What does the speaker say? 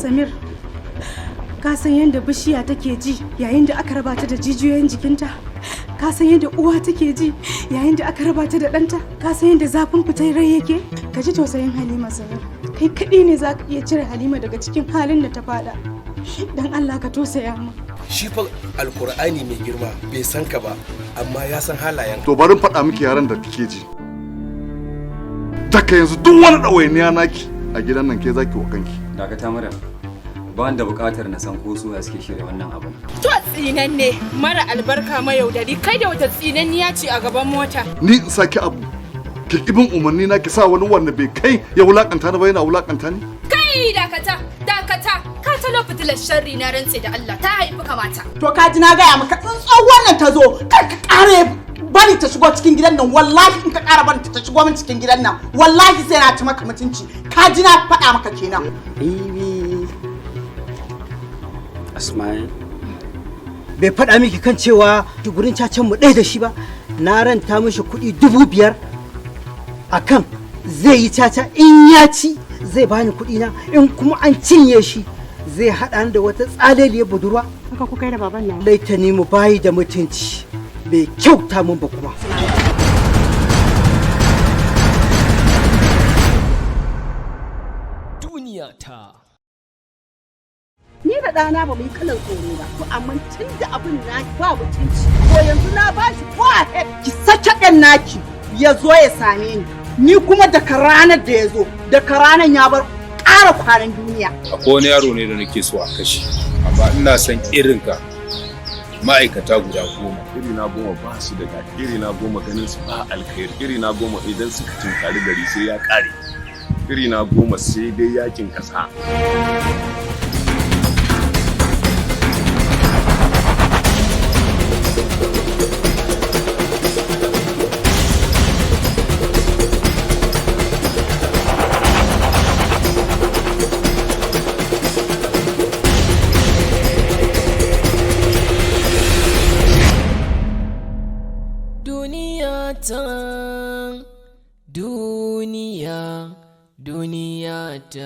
Samir, ka san yadda bishiya take ji yayin da aka raba ta da jijiyoyin jikinta? Ka san yadda uwa take ji yayin da aka raba ta da ɗanta? Ka san yadda zafin fitar rai yake? Ka ji tausayin Halima Samir. Kai kaɗai ne za ka iya cire Halima daga cikin halin da ta fada. Don Allah ka tausaya mu. Shi fa Alkur'ani mai girma bai san ka ba, amma ya san halayen. To bari faɗa miki yaran da kike ji. Daga yanzu duk wani ɗawainiya naki a gidan nan ke zaki wa kanki. Dakata mara. Ba da buƙatar na san ko su suke shirya wannan abin. To tsinanne mara albarka mayaudari, kai da wata tsinanniya ce a gaban mota. Ni in saki abu ki ibin umarni na ki sa wani wanda bai kai ya wulakanta ni ba yana wulakanta ni. Kai dakata ka talo fitilar sharri na rantse da Allah ta haifi kamata. To ka ji na gaya maka tsuntsun wannan ta zo kar ka ƙare bari ta shigo cikin gidan nan, wallahi in ka ƙara bari ta shigo min cikin gidan nan wallahi sai na ci maka mutunci. Ka ji na faɗa maka kenan. Asma'il bai faɗa miki kan cewa gurin cacen mu ɗaya da shi ba. Na ranta mishi kuɗi 5,000 akan zai yi caca, in ya ci zai bani kuɗi na, in kuma an cinye shi zai haɗa da wata tsaleliyar budurwa. Haka ku kai da baban nan. Laitani mu bayi da mutunci, bai kyauta mun ba kuma. Duniya ta. Ni da ɗana ba mu yi kalan tsoro ba, to amma tun da abin na ba mutunci to yanzu na ba shi ko a ki sake ɗan naki ya zo ya same ni kuma daga ranar da ya zo daga ranar ya bar ƙara kwanan duniya. Akwai wani yaro ne da nake so a kashe, amma ina son irinka ma'aikata guda 10. Iri na 10 ba su da daɗi, iri na 10 ganin su ba alkhairi, iri na 10 idan suka tinkari gari sai ya ƙare, iri na 10 sai dai yakin ƙasa. Duniya ta